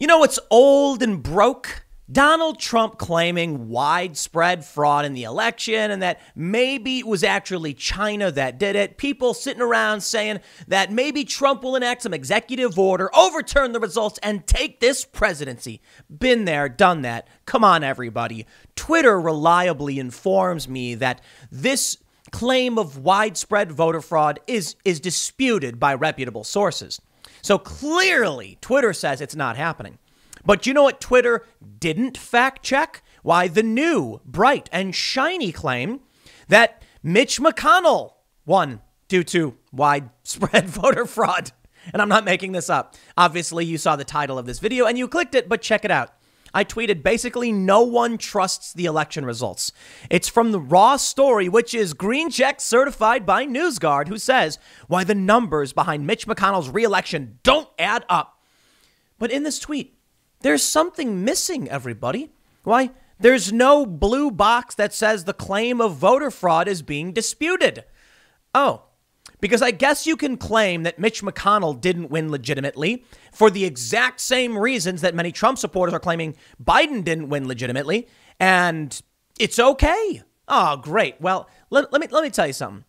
You know what's old and broke? Donald Trump claiming widespread fraud in the election and that maybe it was actually China that did it. People sitting around saying that maybe Trump will enact some executive order, overturn the results, and take this presidency. Been there, done that. Come on, everybody. Twitter reliably informs me that this claim of widespread voter fraud is disputed by reputable sources. So clearly, Twitter says it's not happening. But you know what Twitter didn't fact check? Why, the new, bright, and shiny claim that Mitch McConnell won due to widespread voter fraud. And I'm not making this up. Obviously, you saw the title of this video and you clicked it, but check it out. I tweeted, basically, no one trusts the election results. It's from the Raw Story, which is green check certified by NewsGuard, who says why the numbers behind Mitch McConnell's reelection don't add up. But in this tweet, there's something missing, everybody. Why? There's no blue box that says the claim of voter fraud is being disputed. Oh, because I guess you can claim that Mitch McConnell didn't win legitimately for the exact same reasons that many Trump supporters are claiming Biden didn't win legitimately, and it's okay. Oh, great. Well, let me tell you something.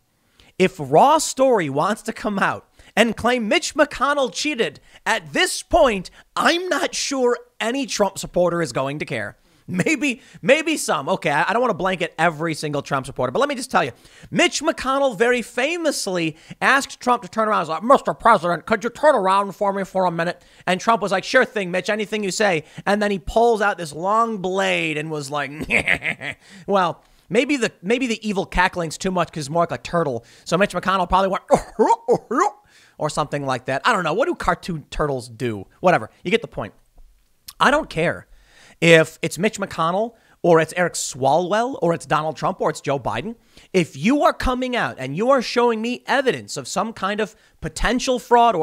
If Raw Story wants to come out and claim Mitch McConnell cheated, at this point, I'm not sure any Trump supporter is going to care. Maybe some. Okay, I don't want to blanket every single Trump supporter, but let me just tell you, Mitch McConnell very famously asked Trump to turn around. He was like, Mr. President, could you turn around for me for a minute? And Trump was like, sure thing, Mitch, anything you say. And then he pulls out this long blade and was like, well, maybe the evil cackling's too much because it's more like a turtle. So Mitch McConnell probably went, or something like that. I don't know. What do cartoon turtles do? Whatever. You get the point. I don't care if it's Mitch McConnell or it's Eric Swalwell or it's Donald Trump or it's Joe Biden. If you are coming out and you are showing me evidence of some kind of potential fraud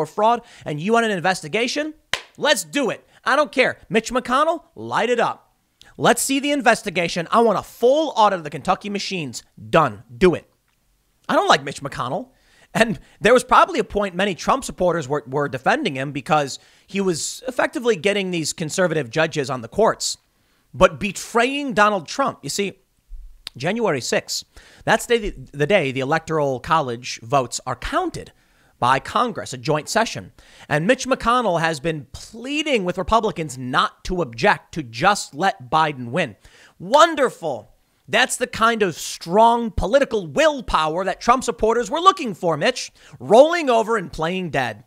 and you want an investigation, let's do it. I don't care. Mitch McConnell, light it up. Let's see the investigation. I want a full audit of the Kentucky machines. Done. Do it. I don't like Mitch McConnell. And there was probably a point many Trump supporters were defending him because he was effectively getting these conservative judges on the courts, but betraying Donald Trump. You see, January 6th, that's the day the Electoral College votes are counted by Congress, a joint session. And Mitch McConnell has been pleading with Republicans not to object, to just let Biden win. Wonderful. That's the kind of strong political willpower that Trump supporters were looking for, Mitch. Rolling over and playing dead.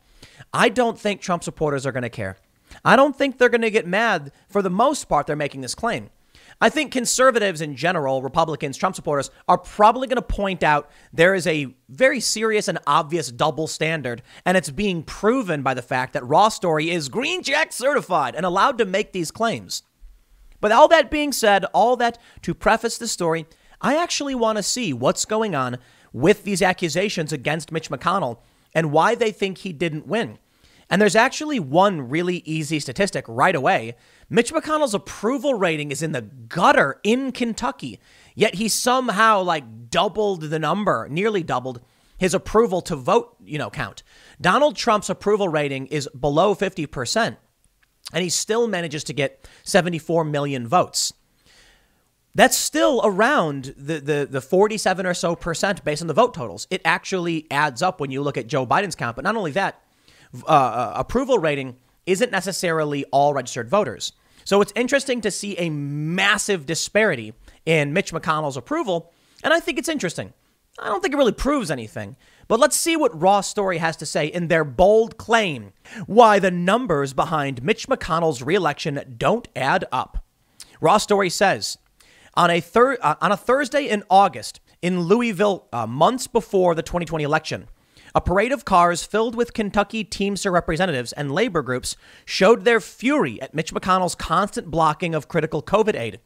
I don't think Trump supporters are going to care. I don't think they're going to get mad. For the most part, they're making this claim. I think conservatives in general, Republicans, Trump supporters, are probably going to point out there is a very serious and obvious double standard, and it's being proven by the fact that Raw Story is green check certified and allowed to make these claims. But all that being said, all that to preface the story, I actually want to see what's going on with these accusations against Mitch McConnell and why they think he didn't win. And there's actually one really easy statistic right away. Mitch McConnell's approval rating is in the gutter in Kentucky, yet he somehow doubled the number, nearly doubled his approval to vote, count. Donald Trump's approval rating is below 50%. And he still manages to get 74 million votes. That's still around the 47 or so percent based on the vote totals. It actually adds up when you look at Joe Biden's count. But not only that, approval rating isn't necessarily all registered voters. So it's interesting to see a massive disparity in Mitch McConnell's approval. And I think it's interesting. I don't think it really proves anything. But let's see what Raw Story has to say in their bold claim why the numbers behind Mitch McConnell's reelection don't add up. Raw Story says, on a Thursday in August in Louisville, months before the 2020 election, a parade of cars filled with Kentucky Teamster representatives and labor groups showed their fury at Mitch McConnell's constant blocking of critical COVID aid.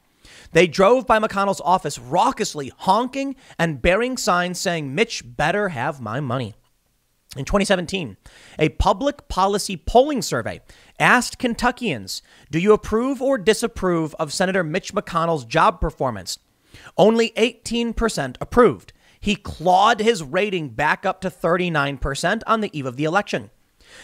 They drove by McConnell's office raucously, honking and bearing signs saying, Mitch better have my money. In 2017, a public policy polling survey asked Kentuckians, do you approve or disapprove of Senator Mitch McConnell's job performance? Only 18% approved. He clawed his rating back up to 39% on the eve of the election.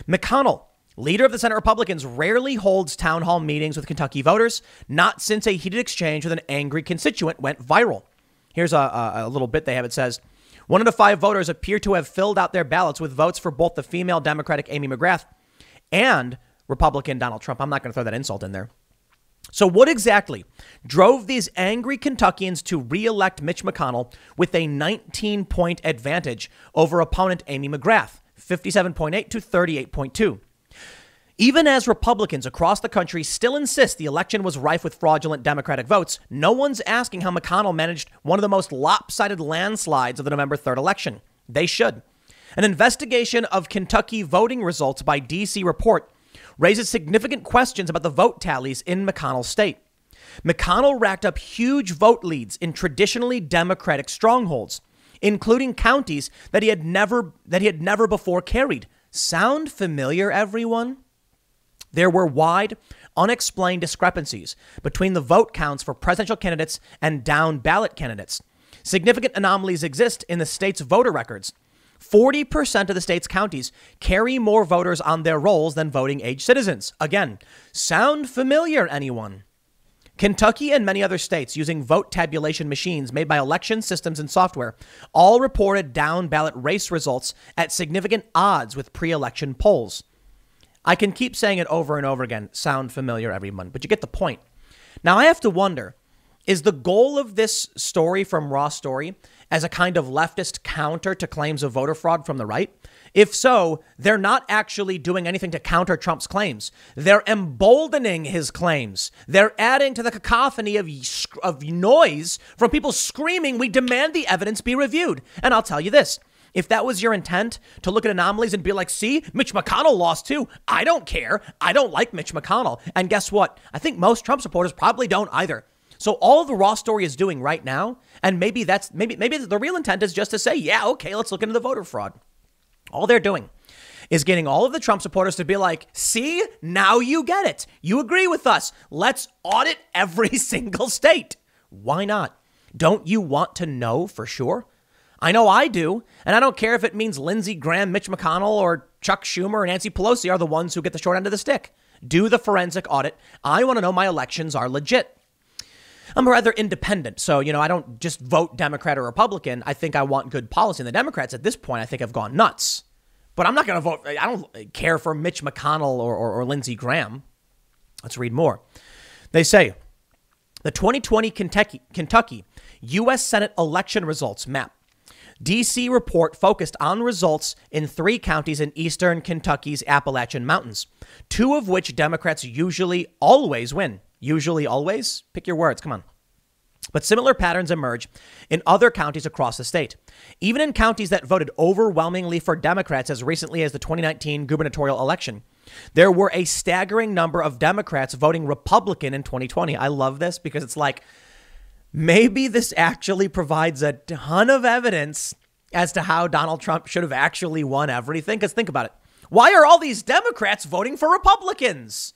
McConnell Leader of the Senate Republicans rarely holds town hall meetings with Kentucky voters, not since a heated exchange with an angry constituent went viral. Here's a little bit they have. It says, 1 out of 5 voters appear to have filled out their ballots with votes for both the female Democratic Amy McGrath and Republican Donald Trump. I'm not going to throw that insult in there. So what exactly drove these angry Kentuckians to re-elect Mitch McConnell with a 19-point advantage over opponent Amy McGrath, 57.8 to 38.2? Even as Republicans across the country still insist the election was rife with fraudulent Democratic votes, no one's asking how McConnell managed one of the most lopsided landslides of the November 3rd election. They should. An investigation of Kentucky voting results by D.C. Report raises significant questions about the vote tallies in McConnell's state. McConnell racked up huge vote leads in traditionally Democratic strongholds, including counties that he had never before carried. Sound familiar, everyone? There were wide, unexplained discrepancies between the vote counts for presidential candidates and down ballot candidates. Significant anomalies exist in the state's voter records. 40% of the state's counties carry more voters on their rolls than voting age citizens. Again, sound familiar, anyone? Kentucky and many other states using vote tabulation machines made by election systems and software all reported down ballot race results at significant odds with pre-election polls. I can keep saying it over and over again. Sound familiar, everyone, but you get the point. Now, I have to wonder, is the goal of this story from Raw Story as a kind of leftist counter to claims of voter fraud from the right? If so, they're not actually doing anything to counter Trump's claims. They're emboldening his claims. They're adding to the cacophony of noise from people screaming, "We demand the evidence be reviewed." And I'll tell you this. If that was your intent, to look at anomalies and be like, see, Mitch McConnell lost too. I don't care. I don't like Mitch McConnell. And guess what? I think most Trump supporters probably don't either. So all the Raw Story is doing right now, and maybe the real intent is just to say, yeah, okay, let's look into the voter fraud. All they're doing is getting all of the Trump supporters to be like, see, now you get it. You agree with us. Let's audit every single state. Why not? Don't you want to know for sure? I know I do, and I don't care if it means Lindsey Graham, Mitch McConnell, or Chuck Schumer or Nancy Pelosi are the ones who get the short end of the stick. Do the forensic audit. I want to know my elections are legit. I'm rather independent, so, I don't just vote Democrat or Republican. I think I want good policy. And the Democrats at this point, I think, have gone nuts. But I'm not going to vote. I don't care for Mitch McConnell or Lindsey Graham. Let's read more. They say, the 2020 Kentucky U.S. Senate election results map. D.C. report focused on results in 3 counties in eastern Kentucky's Appalachian Mountains, 2 of which Democrats usually always win. Usually always? Pick your words. Come on. But similar patterns emerge in other counties across the state. Even in counties that voted overwhelmingly for Democrats as recently as the 2019 gubernatorial election, there were a staggering number of Democrats voting Republican in 2020. I love this because it's like, maybe this actually provides a ton of evidence as to how Donald Trump should have actually won everything. Because think about it. Why are all these Democrats voting for Republicans?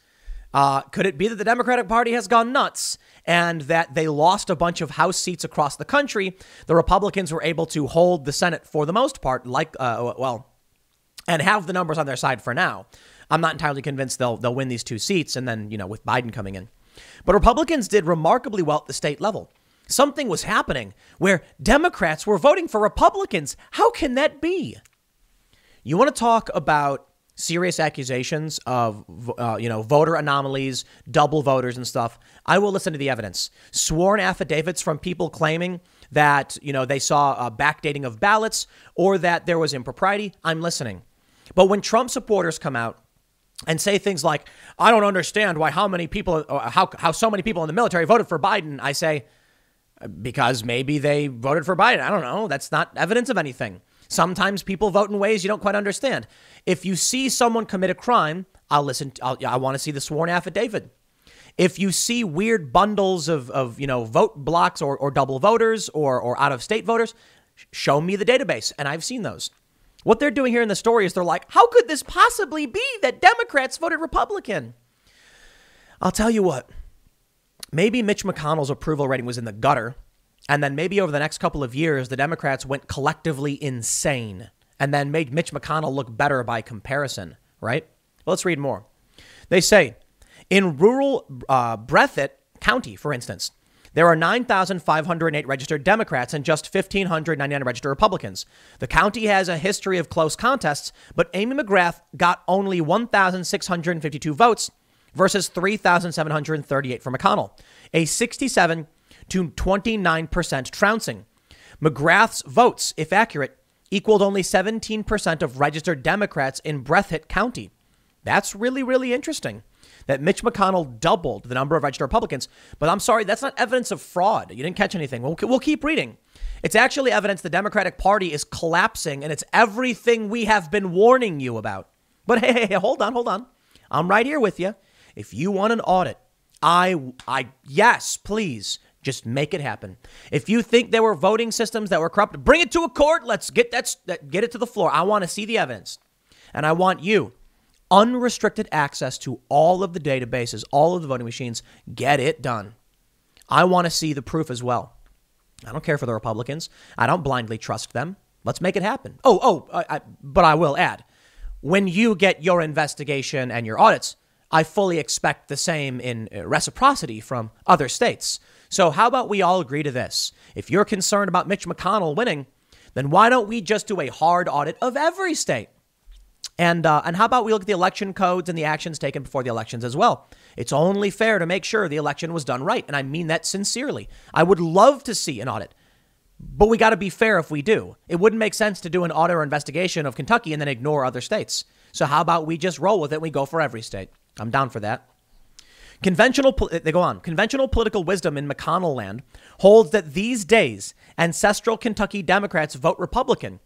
Could it be that the Democratic Party has gone nuts and that they lost a bunch of House seats across the country? The Republicans were able to hold the Senate for the most part, and have the numbers on their side for now. I'm not entirely convinced they'll win these 2 seats. And then, with Biden coming in. But Republicans did remarkably well at the state level. Something was happening where Democrats were voting for Republicans. How can that be? You want to talk about serious accusations of, voter anomalies, double voters and stuff? I will listen to the evidence. Sworn affidavits from people claiming that, they saw a backdating of ballots or that there was impropriety. I'm listening. But when Trump supporters come out and say things like, I don't understand why how so many people in the military voted for Biden, I say, because maybe they voted for Biden. I don't know. That's not evidence of anything. Sometimes people vote in ways you don't quite understand. If you see someone commit a crime, I'll listen. I want to see the sworn affidavit. If you see weird bundles of vote blocks or double voters or out of state voters, show me the database. And I've seen those. What they're doing here in the story is they're like, how could this possibly be that Democrats voted Republican? I'll tell you what. Maybe Mitch McConnell's approval rating was in the gutter. And then maybe over the next couple of years, the Democrats went collectively insane and then made Mitch McConnell look better by comparison, right? Well, let's read more. They say in rural Breathitt County, for instance, there are 9,508 registered Democrats and just 1,599 registered Republicans. The county has a history of close contests, but Amy McGrath got only 1,652 votes versus 3,738 for McConnell, a 67 to 29% trouncing. McGrath's votes, if accurate, equaled only 17% of registered Democrats in Breathitt County. That's really, really interesting that Mitch McConnell doubled the number of registered Republicans. But I'm sorry, that's not evidence of fraud. You didn't catch anything. We'll keep reading. It's actually evidence the Democratic Party is collapsing, and it's everything we have been warning you about. But hey, hold on. I'm right here with you. If you want an audit, yes, please. Just make it happen. If you think there were voting systems that were corrupt, bring it to a court. Let's get get it to the floor. I want to see the evidence. And I want you unrestricted access to all of the databases, all of the voting machines. Get it done. I want to see the proof as well. I don't care for the Republicans. I don't blindly trust them. Let's make it happen. But I will add, when you get your investigation and your audits, I fully expect the same in reciprocity from other states. So how about we all agree to this? If you're concerned about Mitch McConnell winning, then why don't we just do a hard audit of every state? And how about we look at the election codes and the actions taken before the elections as well? It's only fair to make sure the election was done right. And I mean that sincerely. I would love to see an audit, but we got to be fair if we do. It wouldn't make sense to do an audit or investigation of Kentucky and then ignore other states. So how about we just roll with it and we go for every state? I'm down for that. Conventional political wisdom in McConnell land holds that these days ancestral Kentucky Democrats vote Republican,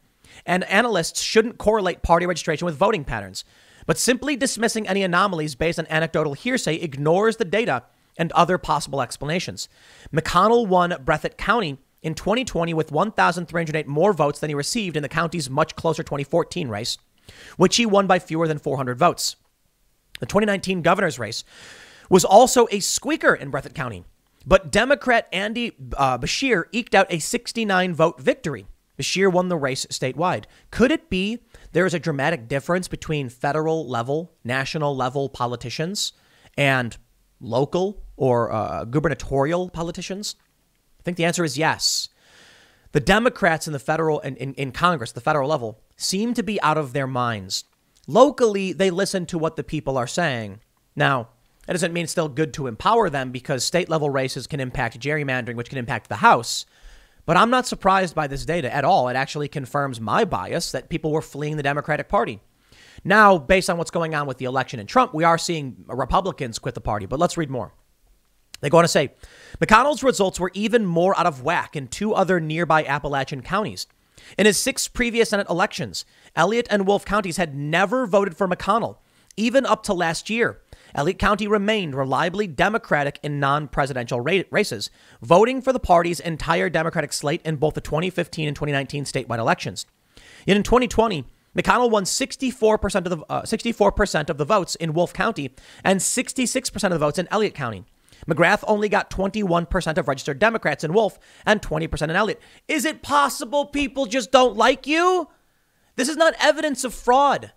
and analysts shouldn't correlate party registration with voting patterns. But simply dismissing any anomalies based on anecdotal hearsay ignores the data and other possible explanations. McConnell won Breathitt County in 2020 with 1,308 more votes than he received in the county's much closer 2014 race, which he won by fewer than 400 votes. The 2019 governor's race was also a squeaker in Breathitt County, but Democrat Andy Beshear eked out a 69-vote victory. Beshear won the race statewide. Could it be there is a dramatic difference between federal level, national level politicians and local or gubernatorial politicians? I think the answer is yes. The Democrats in the federal and in Congress, the federal level, seem to be out of their minds. Locally, they listen to what the people are saying. Now, that doesn't mean it's still good to empower them, because state level races can impact gerrymandering, which can impact the House. But I'm not surprised by this data at all. It actually confirms my bias that people were fleeing the Democratic Party. Now, based on what's going on with the election and Trump, we are seeing Republicans quit the party. But let's read more. They go on to say, McConnell's results were even more out of whack in two other nearby Appalachian counties. In his 6 previous Senate elections, Elliott and Wolfe counties had never voted for McConnell, even up to last year. Elliott County remained reliably Democratic in non-presidential races, voting for the party's entire Democratic slate in both the 2015 and 2019 statewide elections. Yet in 2020, McConnell won 64% of the votes in Wolfe County and 66% of the votes in Elliott County. McGrath only got 21% of registered Democrats in Wolfe and 20% in Elliott. Is it possible people just don't like you? This is not evidence of fraud.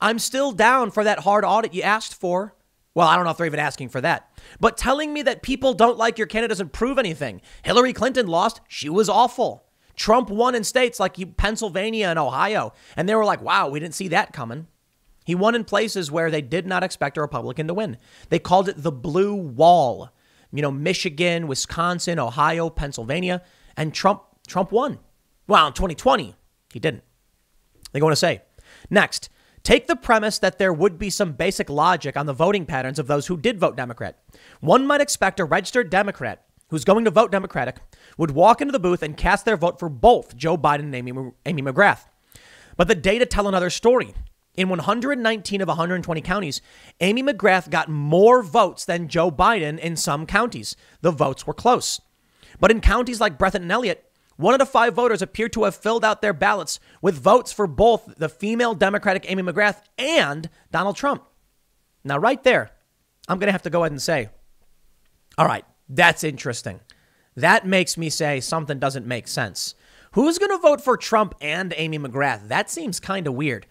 I'm still down for that hard audit you asked for. Well, I don't know if they're even asking for that. But telling me that people don't like your candidate doesn't prove anything. Hillary Clinton lost. She was awful. Trump won in states like Pennsylvania and Ohio. And they were like, wow, we didn't see that coming. He won in places where they did not expect a Republican to win. They called it the blue wall. Michigan, Wisconsin, Ohio, Pennsylvania. And Trump won. Well, in 2020, he didn't. They go on to say, next, take the premise that there would be some basic logic on the voting patterns of those who did vote Democrat. One might expect a registered Democrat who's going to vote Democratic would walk into the booth and cast their vote for both Joe Biden and Amy McGrath. But the data tell another story. In 119 of 120 counties, Amy McGrath got more votes than Joe Biden in some counties. The votes were close. But in counties like Breathitt and Elliott, 1 out of 5 voters appear to have filled out their ballots with votes for both the female Democratic Amy McGrath and Donald Trump. Now, right there, I'm going to have to go ahead and say, all right, that's interesting. That makes me say something doesn't make sense. Who's going to vote for Trump and Amy McGrath? That seems kind of weird.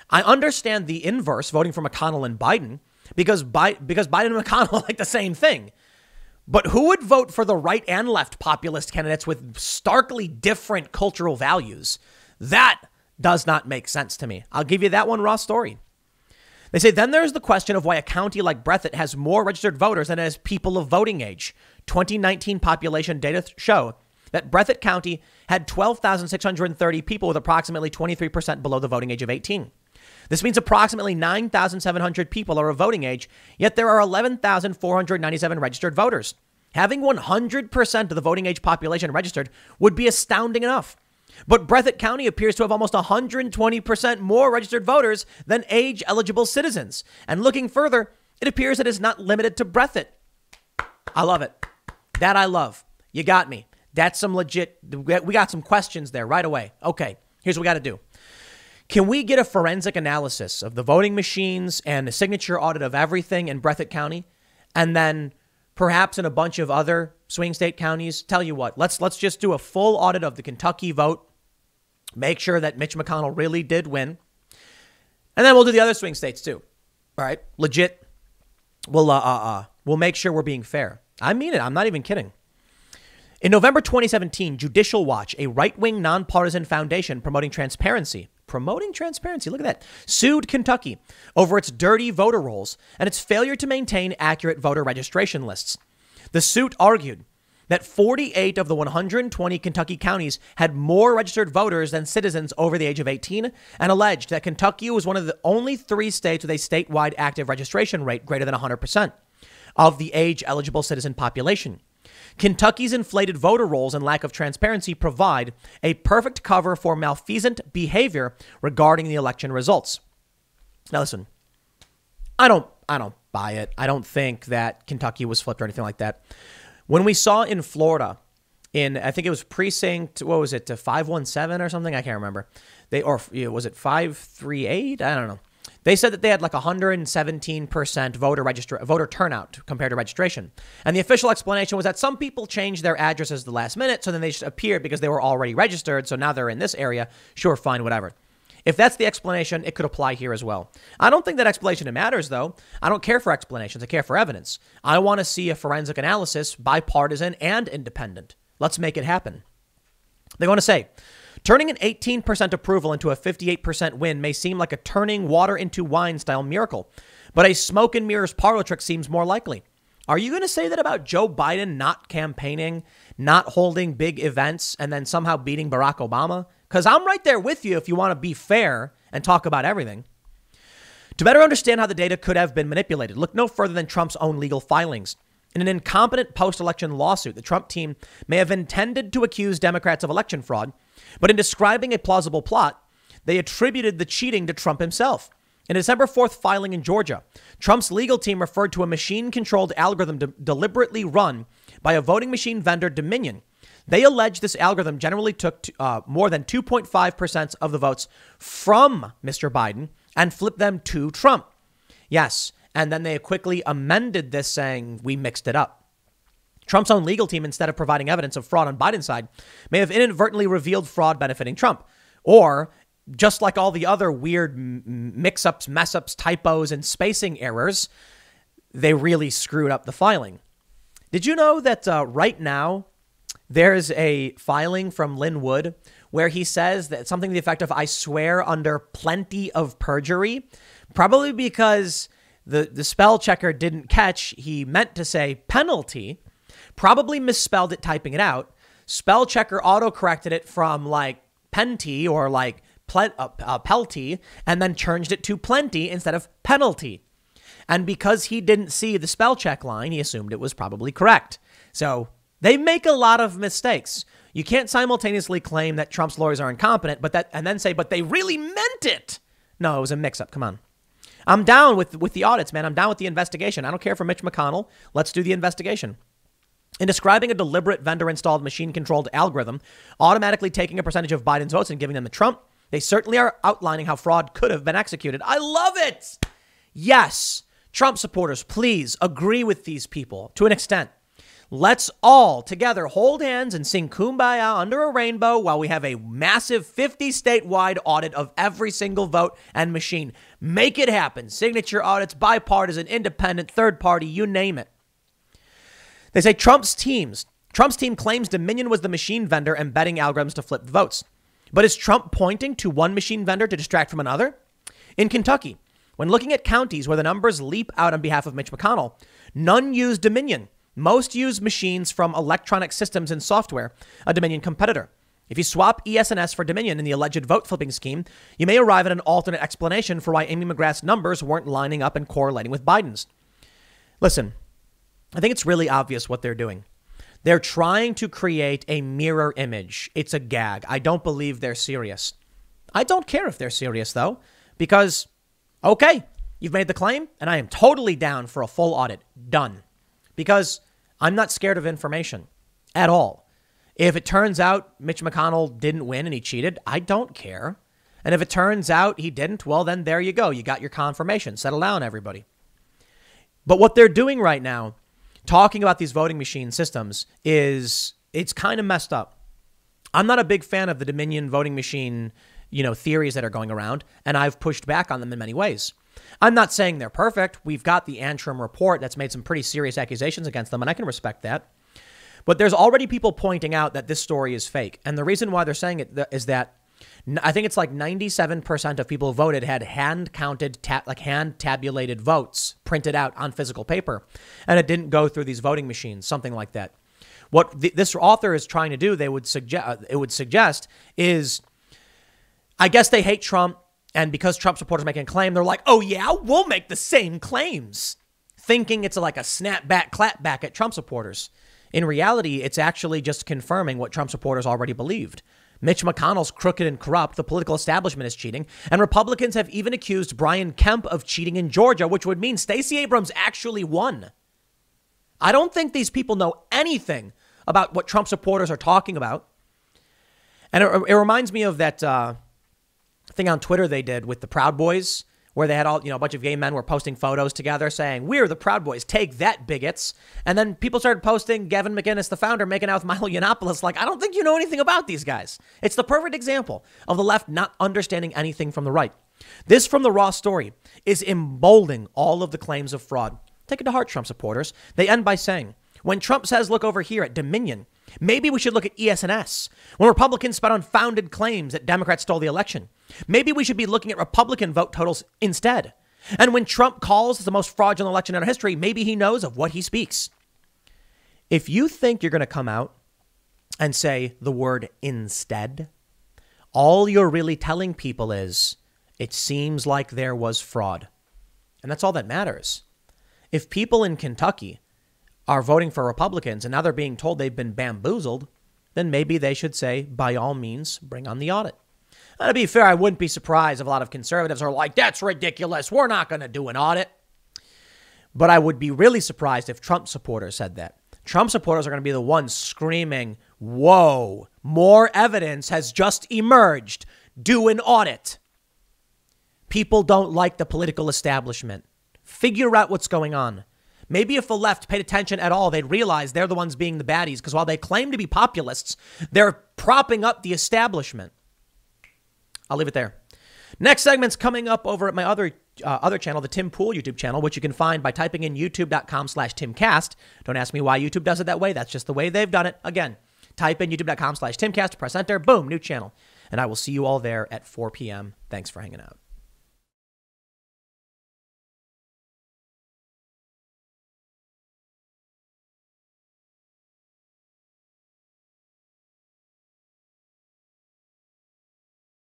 I understand the inverse, voting for McConnell and Biden, because Biden and McConnell are like the same thing. But who would vote for the right and left populist candidates with starkly different cultural values? That does not make sense to me. I'll give you that one raw story. They say then there's the question of why a county like Breathitt has more registered voters than it has people of voting age. 2019 population data show that Breathitt County had 12,630 people with approximately 23% below the voting age of 18. This means approximately 9,700 people are of voting age, yet there are 11,497 registered voters. Having 100% of the voting age population registered would be astounding enough. But Breathitt County appears to have almost 120% more registered voters than age-eligible citizens. And looking further, it appears it is not limited to Breathitt. I love it. That I love. You got me. That's some legit. We got some questions there right away. Okay, here's what we got to do. Can we get a forensic analysis of the voting machines and a signature audit of everything in Breathitt County? And then perhaps in a bunch of other swing state counties? Tell you what, let's just do a full audit of the Kentucky vote. Make sure that Mitch McConnell really did win. And then we'll do the other swing states too. All right, legit. We'll make sure we're being fair. I mean it. I'm not even kidding. In November 2017, Judicial Watch, a right-wing nonpartisan foundation promoting transparency, look at that, sued Kentucky over its dirty voter rolls and its failure to maintain accurate voter registration lists. The suit argued that 48 of the 120 Kentucky counties had more registered voters than citizens over the age of 18 and alleged that Kentucky was one of the only 3 states with a statewide active registration rate greater than 100% of the age-eligible citizen population. Kentucky's inflated voter rolls and lack of transparency provide a perfect cover for malfeasant behavior regarding the election results. Now, listen, I don't buy it. I don't think that Kentucky was flipped or anything like that. When we saw in Florida, I think it was precinct, 517 or something? I can't remember. Was it 538? I don't know. They said that they had like 117% voter turnout compared to registration. And the official explanation was that some people changed their addresses the last minute, so then they just appeared because they were already registered. So now they're in this area. Sure, fine, whatever. If that's the explanation, it could apply here as well. I don't think that explanation matters, though. I don't care for explanations. I care for evidence. I want to see a forensic analysis, bipartisan and independent. Let's make it happen. They want to say, turning an 18% approval into a 58% win may seem like a turning water into wine style miracle, but a smoke and mirrors parlor trick seems more likely. Are you going to say that about Joe Biden not campaigning, not holding big events, and then somehow beating Barack Obama? Because I'm right there with you if you want to be fair and talk about everything. To better understand how the data could have been manipulated, look no further than Trump's own legal filings. In an incompetent post-election lawsuit, the Trump team may have intended to accuse Democrats of election fraud, but in describing a plausible plot, they attributed the cheating to Trump himself. In a December 4th filing in Georgia, Trump's legal team referred to a machine-controlled algorithm deliberately run by a voting machine vendor, Dominion. They allege this algorithm generally took more than 2.5% of the votes from Mr. Biden and flipped them to Trump. Yes, and then they quickly amended this saying, we mixed it up. Trump's own legal team, instead of providing evidence of fraud on Biden's side, may have inadvertently revealed fraud benefiting Trump. Or, just like all the other weird mix-ups, mess-ups, typos, and spacing errors, they really screwed up the filing. Did you know that right now there's a filing from Lin Wood where he says that something to the effect of, I swear under plenty of perjury, probably because the spell checker didn't catch, he meant to say penalty, probably misspelled it typing it out. Spell checker auto-corrected it from like penty or like pelty and then changed it to plenty instead of penalty. And because he didn't see the spell check line, he assumed it was probably correct. So they make a lot of mistakes. You can't simultaneously claim that Trump's lawyers are incompetent, and then say, but they really meant it. No, it was a mix-up. Come on. I'm down with the audits, man. I'm down with the investigation. I don't care for Mitch McConnell. Let's do the investigation. In describing a deliberate vendor-installed machine-controlled algorithm, automatically taking a percentage of Biden's votes and giving them to Trump, they certainly are outlining how fraud could have been executed. I love it. Yes. Trump supporters, please agree with these people to an extent. Let's all together hold hands and sing Kumbaya under a rainbow while we have a massive 50 statewide audit of every single vote and machine. Make it happen. Signature audits, bipartisan, independent, third party, you name it. They say Trump's team claims Dominion was the machine vendor embedding algorithms to flip votes. But is Trump pointing to one machine vendor to distract from another? In Kentucky, when looking at counties where the numbers leap out on behalf of Mitch McConnell, none use Dominion. Most use machines from Electronic Systems and Software, a Dominion competitor. If you swap ES&S for Dominion in the alleged vote flipping scheme, you may arrive at an alternate explanation for why Amy McGrath's numbers weren't lining up and correlating with Biden's. Listen, I think it's really obvious what they're doing. They're trying to create a mirror image. It's a gag. I don't believe they're serious. I don't care if they're serious, though, because, okay, you've made the claim, and I am totally down for a full audit. Done. Because I'm not scared of information at all. If it turns out Mitch McConnell didn't win and he cheated, I don't care. And if it turns out he didn't, well, then there you go. You got your confirmation. Settle down, everybody. But what they're doing right now, talking about these voting machine systems, it's kind of messed up. I'm not a big fan of the Dominion voting machine, theories that are going around, and I've pushed back on them in many ways. I'm not saying they're perfect. We've got the Antrim report that's made some pretty serious accusations against them, and I can respect that. But there's already people pointing out that this story is fake. And the reason why they're saying it is that I think it's like 97% of people who voted had hand-counted, hand-tabulated votes printed out on physical paper, and it didn't go through these voting machines, something like that. What this author is trying to do, it would suggest is, I guess they hate Trump. And because Trump supporters making a claim, they're like, oh, yeah, we'll make the same claims, thinking it's like a snapback, clapback at Trump supporters. In reality, it's actually just confirming what Trump supporters already believed. Mitch McConnell's crooked and corrupt. The political establishment is cheating. And Republicans have even accused Brian Kemp of cheating in Georgia, which would mean Stacey Abrams actually won. I don't think these people know anything about what Trump supporters are talking about. And it reminds me of that thing on Twitter they did with the Proud Boys, where they had all, a bunch of gay men were posting photos together saying, we're the Proud Boys, take that, bigots. And then people started posting Gavin McInnes, the founder, making out with Milo Yiannopoulos. Like, I don't think you know anything about these guys. It's the perfect example of the left not understanding anything from the right. This from the raw story is emboldening all of the claims of fraud. Take it to heart, Trump supporters. They end by saying, when Trump says, look over here at Dominion, maybe we should look at ES&S. When Republicans spout unfounded claims that Democrats stole the election, maybe we should be looking at Republican vote totals instead. And when Trump calls this the most fraudulent election in our history, maybe he knows of what he speaks. If you think you're going to come out and say the word instead, all you're really telling people is it seems like there was fraud. And that's all that matters. If people in Kentucky are voting for Republicans and now they're being told they've been bamboozled, then maybe they should say, by all means, bring on the audit. Now, to be fair, I wouldn't be surprised if a lot of conservatives are like, that's ridiculous. We're not going to do an audit. But I would be really surprised if Trump supporters said that. Trump supporters are going to be the ones screaming, whoa, more evidence has just emerged. Do an audit. People don't like the political establishment. Figure out what's going on. Maybe if the left paid attention at all, they'd realize they're the ones being the baddies, because while they claim to be populists, they're propping up the establishment. I'll leave it there. Next segment's coming up over at my other channel, the Tim Pool YouTube channel, which you can find by typing in youtube.com/TimCast. Don't ask me why YouTube does it that way. That's just the way they've done it. Again, type in youtube.com/TimCast, press enter, boom, new channel. And I will see you all there at 4 p.m. Thanks for hanging out.